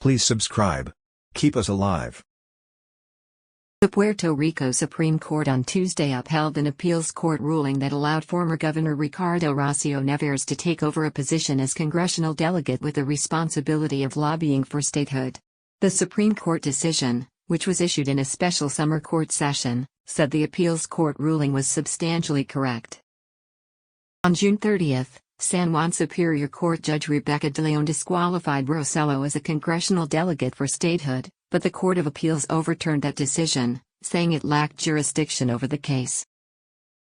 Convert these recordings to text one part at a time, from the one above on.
Please subscribe. Keep us alive. The Puerto Rico Supreme Court on Tuesday upheld an appeals court ruling that allowed former Governor Ricardo Rossello Nevares to take over a position as congressional delegate with the responsibility of lobbying for statehood. The Supreme Court decision, which was issued in a special summer court session, said the appeals court ruling was substantially correct. On June 30, San Juan Superior Court Judge Rebecca de Leon disqualified Rossello as a congressional delegate for statehood, but the Court of Appeals overturned that decision, saying it lacked jurisdiction over the case.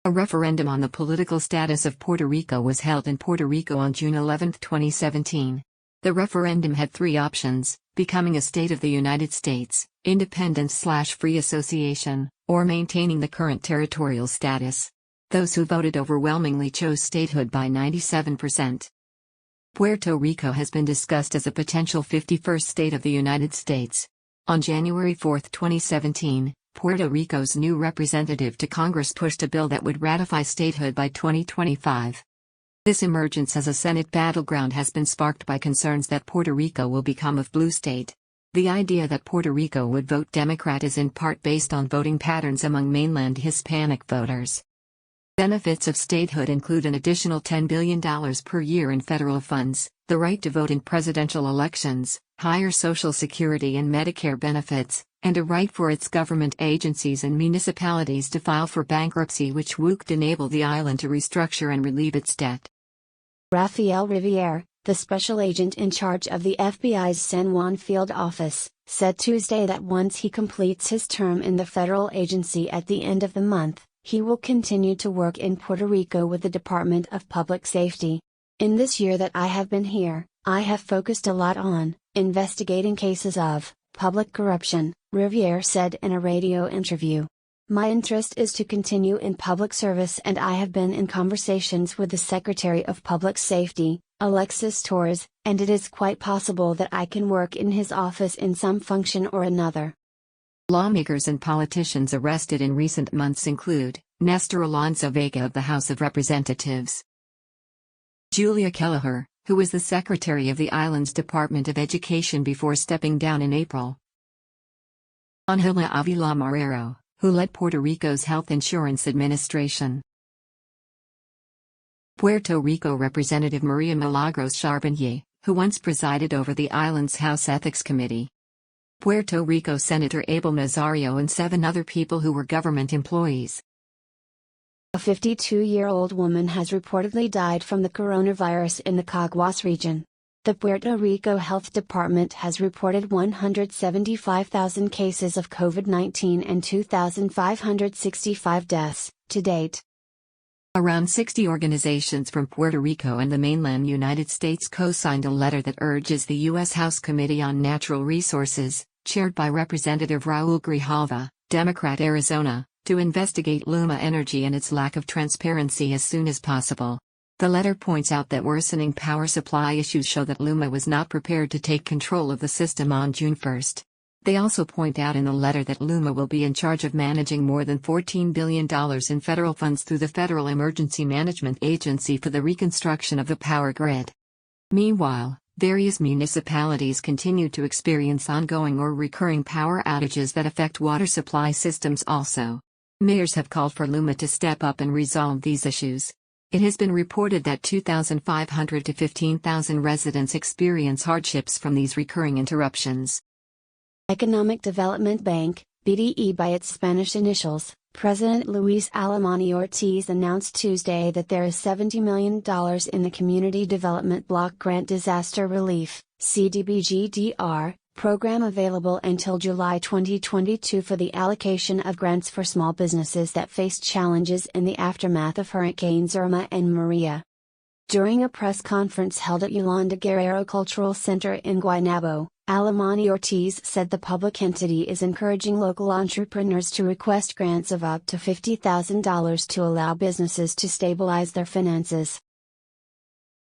A referendum on the political status of Puerto Rico was held in Puerto Rico on June 11, 2017. The referendum had three options: becoming a state of the United States, independence/free association, or maintaining the current territorial status. Those who voted overwhelmingly chose statehood by 97%. Puerto Rico has been discussed as a potential 51st state of the United States. On January 4, 2017, Puerto Rico's new representative to Congress pushed a bill that would ratify statehood by 2025. This emergence as a Senate battleground has been sparked by concerns that Puerto Rico will become a blue state. The idea that Puerto Rico would vote Democrat is in part based on voting patterns among mainland Hispanic voters. Benefits of statehood include an additional $10 billion per year in federal funds, the right to vote in presidential elections, higher Social Security and Medicare benefits, and a right for its government agencies and municipalities to file for bankruptcy, which would enable the island to restructure and relieve its debt. Rafael Riviere, the special agent in charge of the FBI's San Juan field office, said Tuesday that once he completes his term in the federal agency at the end of the month, he will continue to work in Puerto Rico with the Department of Public Safety. In this year that I have been here, I have focused a lot on investigating cases of public corruption, Riviere said in a radio interview. My interest is to continue in public service, and I have been in conversations with the Secretary of Public Safety, Alexis Torres, and it is quite possible that I can work in his office in some function or another. Lawmakers and politicians arrested in recent months include Nestor Alanzo Vega of the House of Representatives, Jula Keheler, who was the secretary of the island's Department of Education before stepping down in April, Jula Avila-Marrero, who led Puerto Rico's Health Insurance Administration, Puerto Rico Representative Maria Milagros Chabonier, who once presided over the island's House Ethics Committee, Puerto Rico Senator Abel Nazario, and 7 other people who were government employees. A 52-year-old woman has reportedly died from the coronavirus in the Caguas region. The Puerto Rico Health Department has reported 175,000 cases of COVID-19 and 2,565 deaths, to date. Around 60 organizations from Puerto Rico and the mainland United States co-signed a letter that urges the U.S. House Committee on Natural Resources, chaired by Representative Raul Grijalva, Democrat Arizona, to investigate Luma Energy and its lack of transparency as soon as possible. The letter points out that worsening power supply issues show that Luma was not prepared to take control of the system on June 1. They also point out in the letter that Luma will be in charge of managing more than $14 billion in federal funds through the Federal Emergency Management Agency for the reconstruction of the power grid. Meanwhile, various municipalities continue to experience ongoing or recurring power outages that affect water supply systems also. Mayors have called for Luma to step up and resolve these issues. It has been reported that 2,500 to 15,000 residents experience hardships from these recurring interruptions. Economic Development Bank, BDE by its Spanish initials, President Luis Alamani Ortiz announced Tuesday that there is $70 million in the Community Development Block Grant Disaster Relief, CDBG-DR, program available until July 2022 for the allocation of grants for small businesses that faced challenges in the aftermath of Hurricanes Irma and Maria. During a press conference held at Yolanda Guerrero Cultural Center in Guaynabo, Alamani Ortiz said the public entity is encouraging local entrepreneurs to request grants of up to $50,000 to allow businesses to stabilize their finances.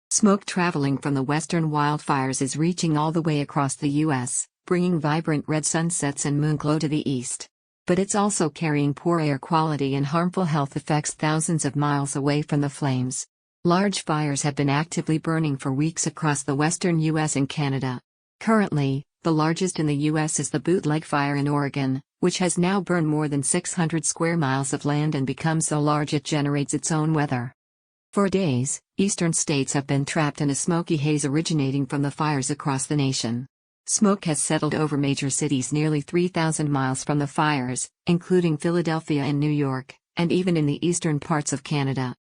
Smoke traveling from the western wildfires is reaching all the way across the U.S., bringing vibrant red sunsets and moonglow to the east. But it's also carrying poor air quality and harmful health effects thousands of miles away from the flames. Large fires have been actively burning for weeks across the western U.S. and Canada. Currently, The largest in the U.S. is the Bootleg Fire in Oregon, which has now burned more than 600 square miles of land and become so large it generates its own weather. For days, eastern states have been trapped in a smoky haze originating from the fires across the nation. Smoke has settled over major cities nearly 3,000 miles from the fires, including Philadelphia and New York, and even in the eastern parts of Canada.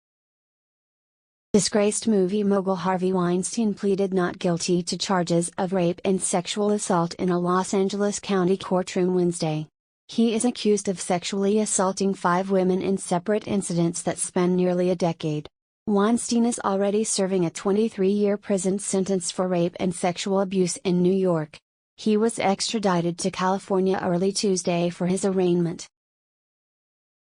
Disgraced movie mogul Harvey Weinstein pleaded not guilty to charges of rape and sexual assault in a Los Angeles County courtroom Wednesday. He is accused of sexually assaulting 5 women in separate incidents that span nearly a decade. Weinstein is already serving a 23-year prison sentence for rape and sexual abuse in New York. He was extradited to California early Tuesday for his arraignment.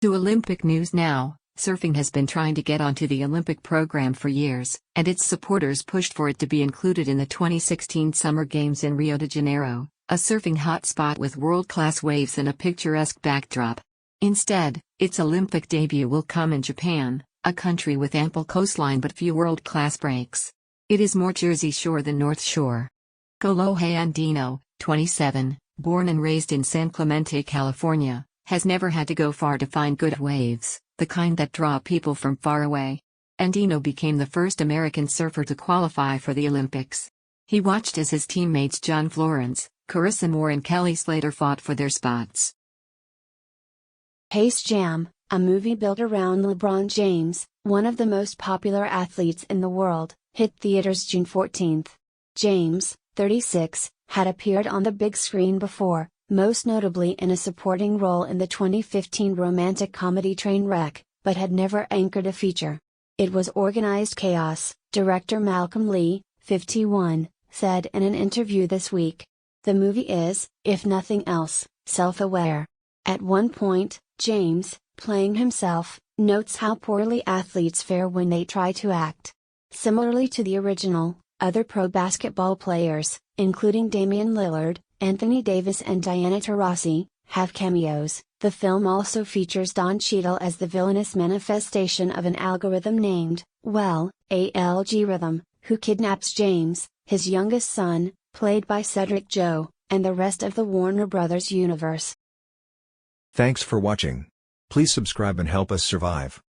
To Olympic news now. Surfing has been trying to get onto the Olympic program for years, and its supporters pushed for it to be included in the 2016 Summer Games in Rio de Janeiro, a surfing hotspot with world-class waves and a picturesque backdrop. Instead, its Olympic debut will come in Japan, a country with ample coastline but few world-class breaks. It is more Jersey Shore than North Shore. Kolohe Andino, 27, born and raised in San Clemente, California, has never had to go far to find good waves, the kind that draw people from far away. Andino became the first American surfer to qualify for the Olympics. He watched as his teammates John Florence, Carissa Moore and Kelly Slater fought for their spots. Space Jam, a movie built around LeBron James, one of the most popular athletes in the world, hit theaters June 14. James, 36, had appeared on the big screen before, most notably in a supporting role in the 2015 romantic comedy Trainwreck, but had never anchored a feature. It was organized chaos, director Malcolm Lee, 51, said in an interview this week. The movie is, if nothing else, self-aware. At one point, James, playing himself, notes how poorly athletes fare when they try to act. Similarly to the original, other pro basketball players, including Damian Lillard, Anthony Davis and Diana Taurasi, have cameos. The film also features Don Cheadle as the villainous manifestation of an algorithm named, ALGorithm, who kidnaps James, his youngest son, played by Cedric Joe, and the rest of the Warner Brothers universe. Thanks for watching. Please subscribe and help us survive.